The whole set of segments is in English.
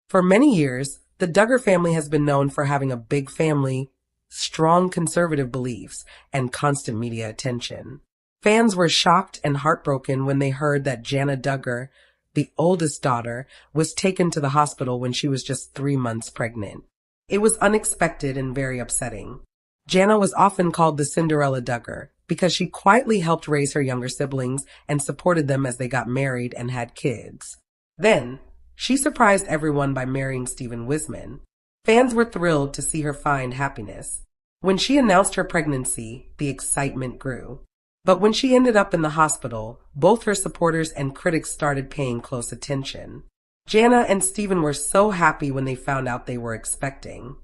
For many years, the Duggar family has been known for having a big family, strong conservative beliefs, and constant media attention. Fans were shocked and heartbroken when they heard that Jana Duggar, the oldest daughter, was taken to the hospital when she was just 3 months pregnant. It was unexpected and very upsetting. Jana was often called the Cinderella Duggar because she quietly helped raise her younger siblings and supported them as they got married and had kids. Then, she surprised everyone by marrying Stephen Wissmann. Fans were thrilled to see her find happiness. When she announced her pregnancy, the excitement grew. But when she ended up in the hospital, both her supporters and critics started paying close attention. Jana and Stephen were so happy when they found out they were expecting.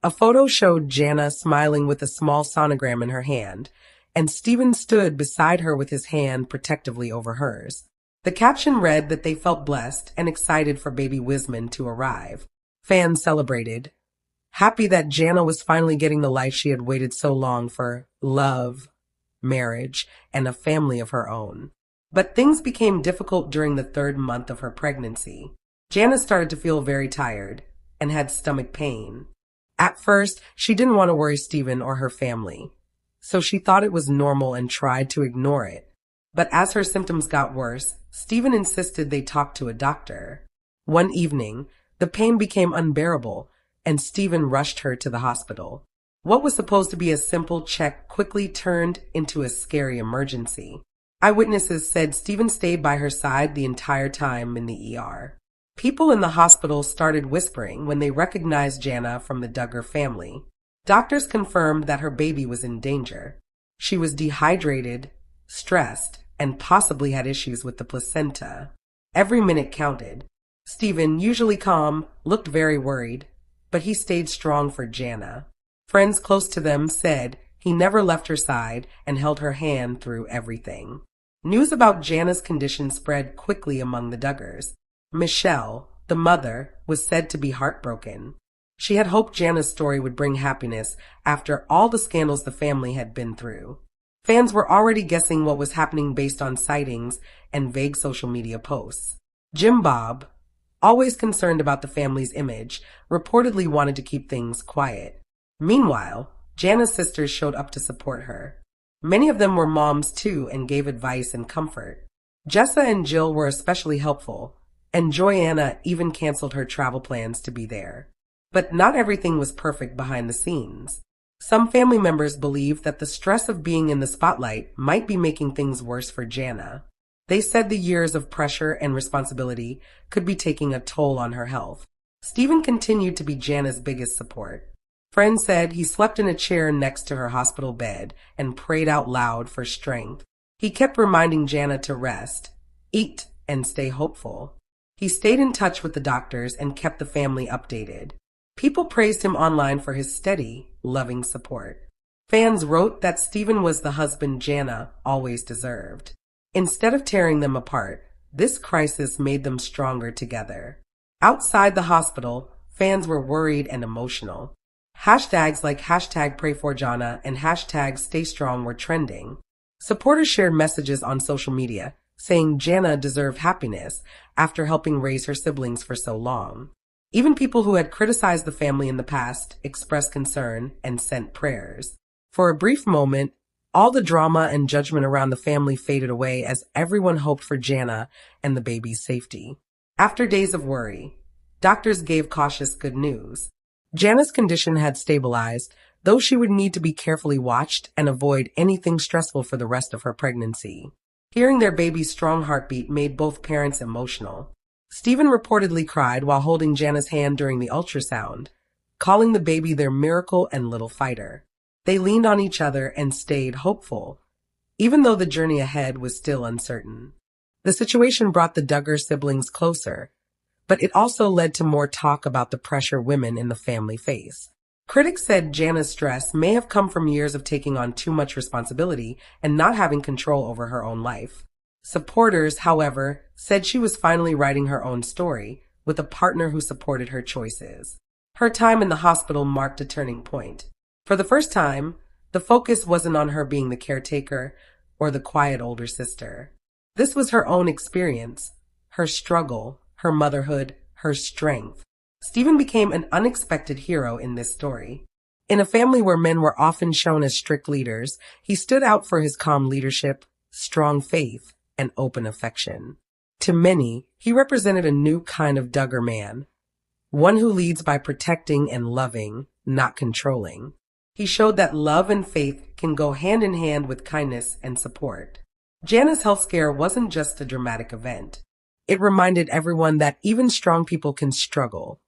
A photo showed Jana smiling with a small sonogram in her hand, and Stephen stood beside her with his hand protectively over hers. The caption read that they felt blessed and excited for baby Wissmann to arrive. Fans celebrated, happy that Jana was finally getting the life she had waited so long for: love, marriage, and a family of her own. But things became difficult during the 3rd month of her pregnancy. Jana started to feel very tired and had stomach pain. At first, she didn't want to worry Stephen or her family, so she thought it was normal and tried to ignore it. But as her symptoms got worse, Stephen insisted they talk to a doctor. One evening, the pain became unbearable, and Stephen rushed her to the hospital. What was supposed to be a simple check quickly turned into a scary emergency. Eyewitnesses said Stephen stayed by her side the entire time in the ER. People in the hospital started whispering when they recognized Jana from the Duggar family. Doctors confirmed that her baby was in danger. She was dehydrated, stressed, and possibly had issues with the placenta. Every minute counted. Stephen, usually calm, looked very worried, but he stayed strong for Jana. Friends close to them said he never left her side and held her hand through everything. News about Jana's condition spread quickly among the Duggars. Michelle, the mother, was said to be heartbroken. She had hoped Jana's story would bring happiness after all the scandals the family had been through. Fans were already guessing what was happening based on sightings and vague social media posts. Jim Bob, always concerned about the family's image, reportedly wanted to keep things quiet. Meanwhile, Jana's sisters showed up to support her. Many of them were moms too and gave advice and comfort. Jessa and Jill were especially helpful, and Joanna even canceled her travel plans to be there. But not everything was perfect behind the scenes. Some family members believed that the stress of being in the spotlight might be making things worse for Jana. They said the years of pressure and responsibility could be taking a toll on her health. Stephen continued to be Jana's biggest support. Friends said he slept in a chair next to her hospital bed and prayed out loud for strength. He kept reminding Jana to rest, eat, and stay hopeful. He stayed in touch with the doctors and kept the family updated. People praised him online for his steady, loving support. Fans wrote that Stephen was the husband Jana always deserved. Instead of tearing them apart, this crisis made them stronger together. Outside the hospital, fans were worried and emotional. Hashtags like #PrayForJana and #StayStrong were trending. Supporters shared messages on social media saying Jana deserved happiness after helping raise her siblings for so long. Even people who had criticized the family in the past expressed concern and sent prayers. For a brief moment, all the drama and judgment around the family faded away as everyone hoped for Jana and the baby's safety. After days of worry, doctors gave cautious good news. Jana's condition had stabilized, though she would need to be carefully watched and avoid anything stressful for the rest of her pregnancy. Hearing their baby's strong heartbeat made both parents emotional. Stephen reportedly cried while holding Jana's hand during the ultrasound, calling the baby their miracle and little fighter. They leaned on each other and stayed hopeful, even though the journey ahead was still uncertain. The situation brought the Duggar siblings closer, but it also led to more talk about the pressure women in the family face. Critics said Jana's stress may have come from years of taking on too much responsibility and not having control over her own life. Supporters, however, said she was finally writing her own story with a partner who supported her choices. Her time in the hospital marked a turning point. For the first time, the focus wasn't on her being the caretaker or the quiet older sister. This was her own experience, her struggle, her motherhood, her strength. Stephen became an unexpected hero in this story. In a family where men were often shown as strict leaders, he stood out for his calm leadership, strong faith, and open affection. To many, he represented a new kind of Duggar man, one who leads by protecting and loving, not controlling. He showed that love and faith can go hand in hand with kindness and support. Jana's health scare wasn't just a dramatic event. It reminded everyone that even strong people can struggle,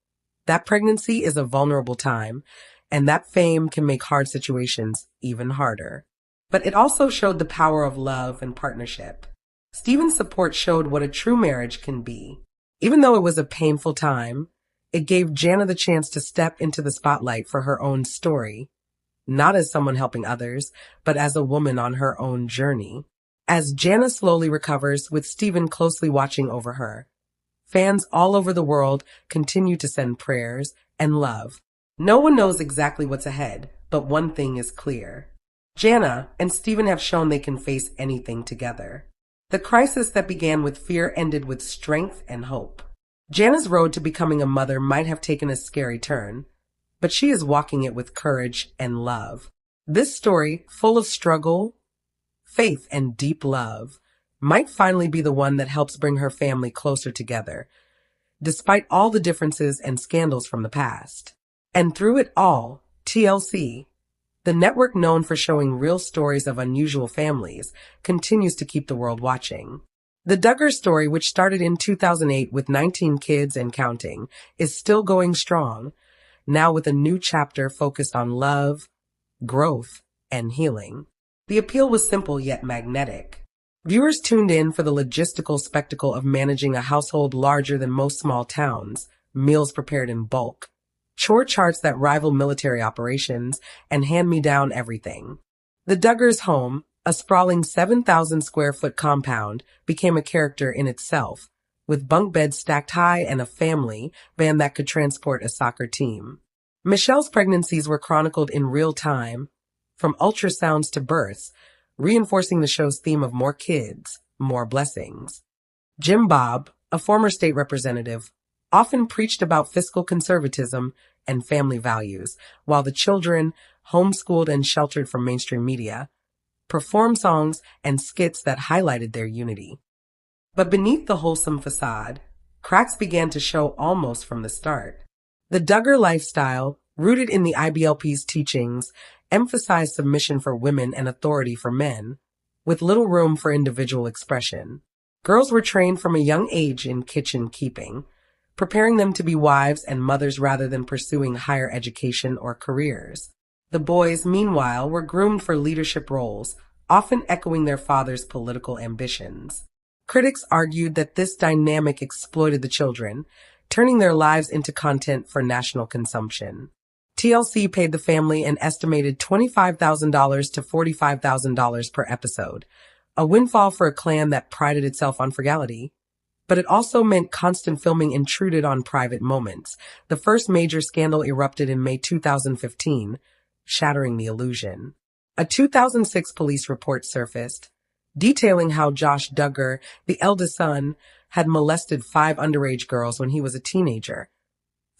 that pregnancy is a vulnerable time, and that fame can make hard situations even harder. But it also showed the power of love and partnership. Stephen's support showed what a true marriage can be. Even though it was a painful time, it gave Jana the chance to step into the spotlight for her own story, not as someone helping others, but as a woman on her own journey. As Jana slowly recovers, with Stephen closely watching over her, fans all over the world continue to send prayers and love. No one knows exactly what's ahead, but one thing is clear. Jana and Stephen have shown they can face anything together. The crisis that began with fear ended with strength and hope. Jana's road to becoming a mother might have taken a scary turn, but she is walking it with courage and love. This story, full of struggle, faith, and deep love, might finally be the one that helps bring her family closer together, despite all the differences and scandals from the past. And through it all, TLC, the network known for showing real stories of unusual families, continues to keep the world watching. The Duggar story, which started in 2008 with 19 kids and counting, is still going strong, now with a new chapter focused on love, growth, and healing. The appeal was simple yet magnetic. Viewers tuned in for the logistical spectacle of managing a household larger than most small towns, meals prepared in bulk, chore charts that rival military operations, and hand-me-down everything. The Duggars' home, a sprawling 7,000 square foot compound, became a character in itself, with bunk beds stacked high and a family van that could transport a soccer team. Michelle's pregnancies were chronicled in real time, from ultrasounds to births, reinforcing the show's theme of more kids, more blessings. Jim Bob, a former state representative, often preached about fiscal conservatism and family values, while the children, homeschooled and sheltered from mainstream media, performed songs and skits that highlighted their unity. But beneath the wholesome facade, cracks began to show almost from the start. The Duggar lifestyle, rooted in the IBLP's teachings, emphasized submission for women and authority for men, with little room for individual expression. Girls were trained from a young age in kitchen keeping, preparing them to be wives and mothers rather than pursuing higher education or careers. The boys, meanwhile, were groomed for leadership roles, often echoing their fathers' political ambitions. Critics argued that this dynamic exploited the children, turning their lives into content for national consumption. TLC paid the family an estimated $25,000 to $45,000 per episode, a windfall for a clan that prided itself on frugality. But it also meant constant filming intruded on private moments. The first major scandal erupted in May 2015, shattering the illusion. A 2006 police report surfaced, detailing how Josh Duggar, the eldest son, had molested 5 underage girls when he was a teenager,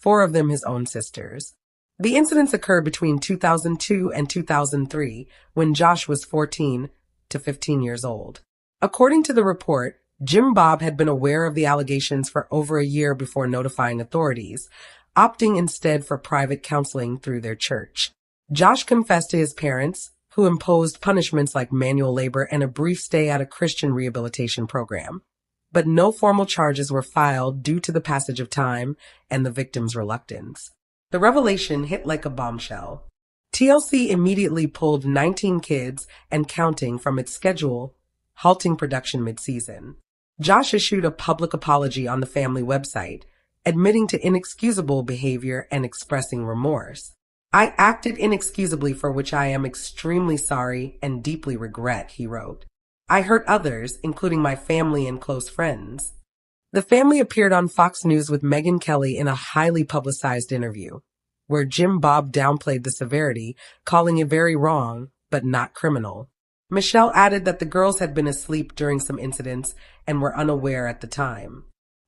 4 of them his own sisters. The incidents occurred between 2002 and 2003, when Josh was 14 to 15 years old. According to the report, Jim Bob had been aware of the allegations for over a year before notifying authorities, opting instead for private counseling through their church. Josh confessed to his parents, who imposed punishments like manual labor and a brief stay at a Christian rehabilitation program. But no formal charges were filed due to the passage of time and the victim's reluctance. The revelation hit like a bombshell. TLC immediately pulled 19 kids and counting from its schedule, halting production mid-season. Josh issued a public apology on the family website, admitting to inexcusable behavior and expressing remorse. "I acted inexcusably, for which I am extremely sorry and deeply regret," he wrote. "I hurt others, including my family and close friends." The family appeared on Fox News with Megyn Kelly in a highly publicized interview, where Jim Bob downplayed the severity, calling it very wrong, but not criminal. Michelle added that the girls had been asleep during some incidents and were unaware at the time.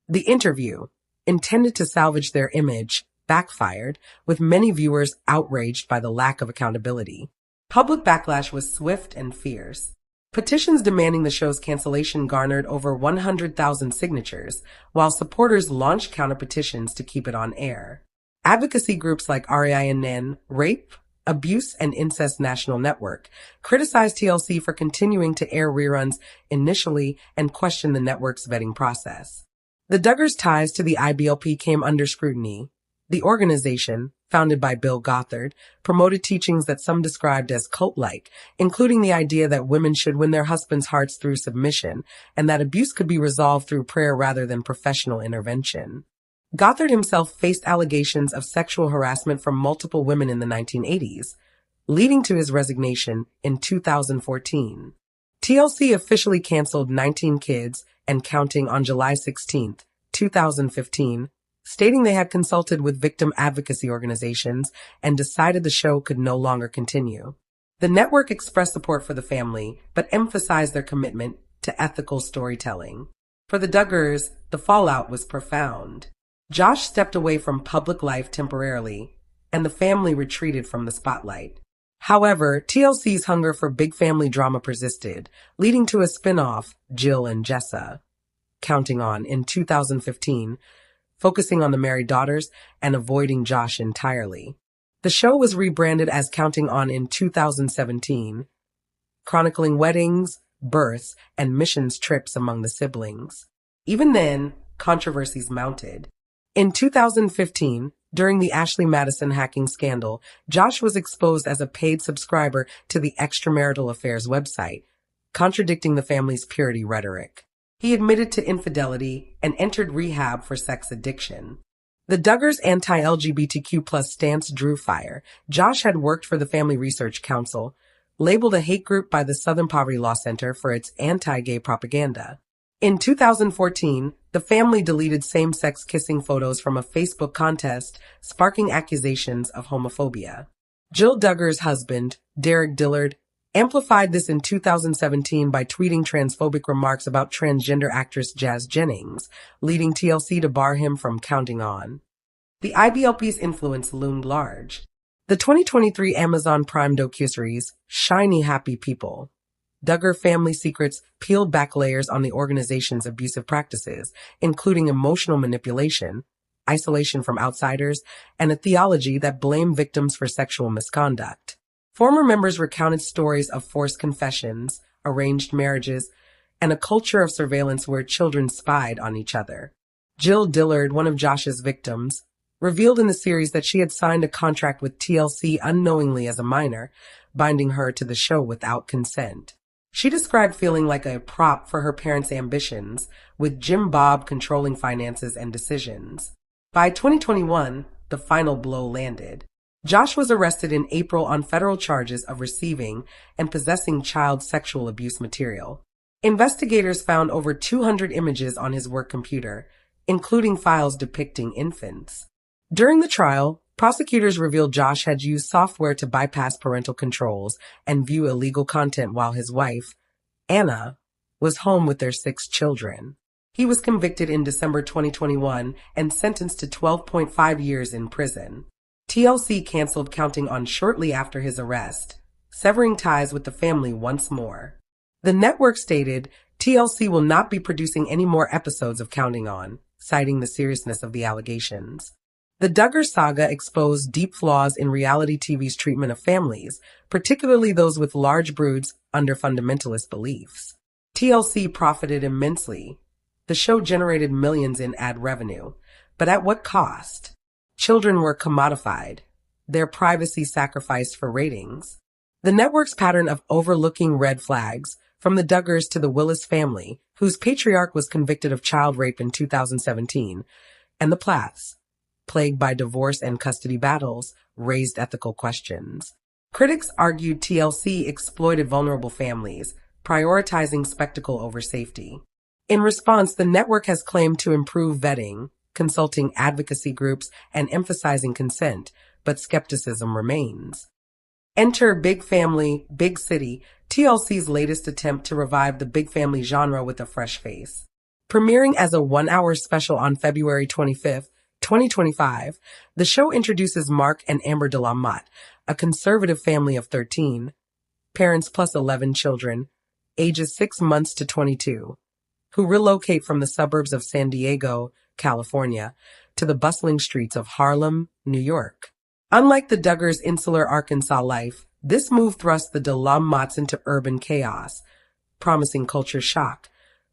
The interview, intended to salvage their image, backfired, with many viewers outraged by the lack of accountability. Public backlash was swift and fierce. Petitions demanding the show's cancellation garnered over 100,000 signatures, while supporters launched counter-petitions to keep it on air. Advocacy groups like REINN, Rape, Abuse and Incest National Network criticized TLC for continuing to air reruns initially and questioned the network's vetting process. The Duggars' ties to the IBLP came under scrutiny. The organization, founded by Bill Gothard, promoted teachings that some described as cult-like, including the idea that women should win their husbands' hearts through submission, and that abuse could be resolved through prayer rather than professional intervention. Gothard himself faced allegations of sexual harassment from multiple women in the 1980s, leading to his resignation in 2014. TLC officially canceled 19 Kids and Counting on July 16, 2015, stating they had consulted with victim advocacy organizations and decided the show could no longer continue. The network expressed support for the family, but emphasized their commitment to ethical storytelling. For the Duggars, the fallout was profound. Josh stepped away from public life temporarily, and the family retreated from the spotlight. However, TLC's hunger for big family drama persisted, leading to a spin-off, Jill and Jessa, Counting On, in 2015, focusing on the married daughters and avoiding Josh entirely. The show was rebranded as Counting On in 2017, chronicling weddings, births, and missions trips among the siblings. Even then, controversies mounted. In 2015, during the Ashley Madison hacking scandal, Josh was exposed as a paid subscriber to the Extramarital Affairs website, contradicting the family's purity rhetoric. He admitted to infidelity and entered rehab for sex addiction. The Duggars' anti-LGBTQ+ stance drew fire. Josh had worked for the Family Research Council, labeled a hate group by the Southern Poverty Law Center for its anti-gay propaganda. In 2014, the family deleted same-sex kissing photos from a Facebook contest, sparking accusations of homophobia. Jill Duggar's husband, Derek Dillard, amplified this in 2017 by tweeting transphobic remarks about transgender actress Jazz Jennings, leading TLC to bar him from Counting On. The IBLP's influence loomed large. The 2023 Amazon Prime docuseries, Shiny Happy People, Duggar Family Secrets, peeled back layers on the organization's abusive practices, including emotional manipulation, isolation from outsiders, and a theology that blamed victims for sexual misconduct. Former members recounted stories of forced confessions, arranged marriages, and a culture of surveillance where children spied on each other. Jill Dillard, one of Josh's victims, revealed in the series that she had signed a contract with TLC unknowingly as a minor, binding her to the show without consent. She described feeling like a prop for her parents' ambitions, with Jim Bob controlling finances and decisions. By 2021, the final blow landed. Josh was arrested in April on federal charges of receiving and possessing child sexual abuse material. Investigators found over 200 images on his work computer, including files depicting infants. During the trial, prosecutors revealed Josh had used software to bypass parental controls and view illegal content while his wife, Anna, was home with their 6 children. He was convicted in December 2021 and sentenced to 12.5 years in prison. TLC canceled Counting On shortly after his arrest, severing ties with the family once more. The network stated TLC will not be producing any more episodes of Counting On, citing the seriousness of the allegations. The Duggar saga exposed deep flaws in reality TV's treatment of families, particularly those with large broods under fundamentalist beliefs. TLC profited immensely. The show generated millions in ad revenue, but at what cost? Children were commodified, their privacy sacrificed for ratings. The network's pattern of overlooking red flags, from the Duggars to the Willis family, whose patriarch was convicted of child rape in 2017, and the Plaths, plagued by divorce and custody battles, raised ethical questions. Critics argued TLC exploited vulnerable families, prioritizing spectacle over safety. In response, the network has claimed to improve vetting, consulting advocacy groups, and emphasizing consent, but skepticism remains. Enter Big Family, Big City, TLC's latest attempt to revive the big family genre with a fresh face. Premiering as a one-hour special on February 25th, 2025, the show introduces Mark and Amber Damats, a conservative family of 13, parents plus 11 children, ages 6 months to 22, who relocate from the suburbs of San Diego, California, to the bustling streets of Harlem, New York. Unlike the Duggars' insular Arkansas life, this move thrusts the Damats into urban chaos, promising culture shock,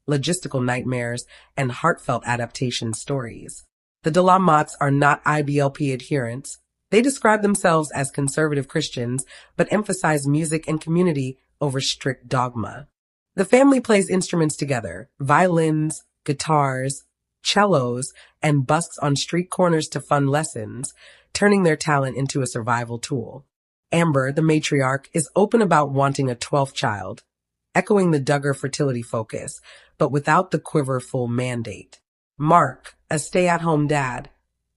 logistical nightmares, and heartfelt adaptation stories. The Damats are not IBLP adherents. They describe themselves as conservative Christians, but emphasize music and community over strict dogma. The family plays instruments together, violins, guitars, cellos, and busks on street corners to fund lessons, turning their talent into a survival tool. Amber, the matriarch, is open about wanting a 12th child, echoing the Duggar fertility focus, but without the quiverful mandate. Mark, a stay-at-home dad,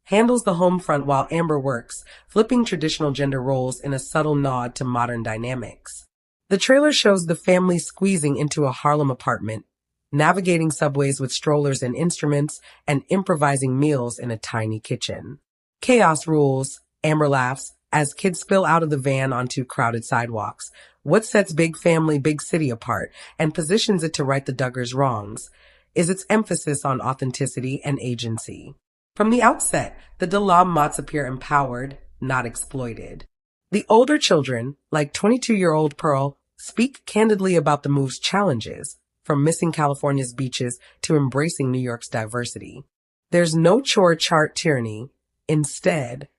handles the home front while Amber works, flipping traditional gender roles in a subtle nod to modern dynamics. The trailer shows the family squeezing into a Harlem apartment, navigating subways with strollers and instruments, and improvising meals in a tiny kitchen. Chaos rules, Amber laughs, as kids spill out of the van onto crowded sidewalks. What sets Big Family, Big City apart and positions it to right the Duggars' wrongs is its emphasis on authenticity and agency. From the outset, the Damats appear empowered, not exploited. The older children, like 22-year-old Pearl, speak candidly about the move's challenges, from missing California's beaches to embracing New York's diversity. There's no chore chart tyranny. Instead,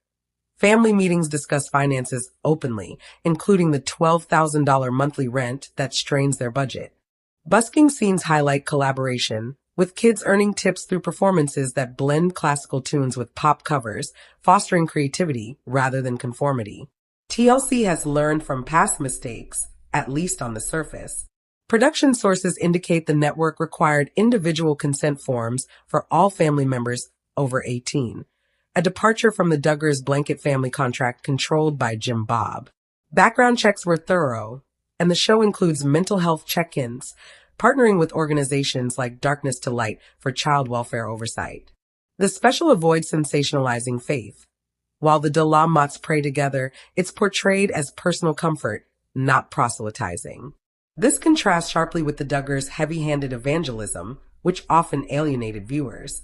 family meetings discuss finances openly, including the $12,000 monthly rent that strains their budget. Busking scenes highlight collaboration, with kids earning tips through performances that blend classical tunes with pop covers, fostering creativity rather than conformity. TLC has learned from past mistakes, at least on the surface. Production sources indicate the network required individual consent forms for all family members over 18, a departure from the Duggars' blanket family contract controlled by Jim Bob. Background checks were thorough, and the show includes mental health check-ins, partnering with organizations like Darkness to Light for child welfare oversight. The special avoids sensationalizing faith. While the Damats pray together, it's portrayed as personal comfort, not proselytizing. This contrasts sharply with the Duggars' heavy-handed evangelism, which often alienated viewers.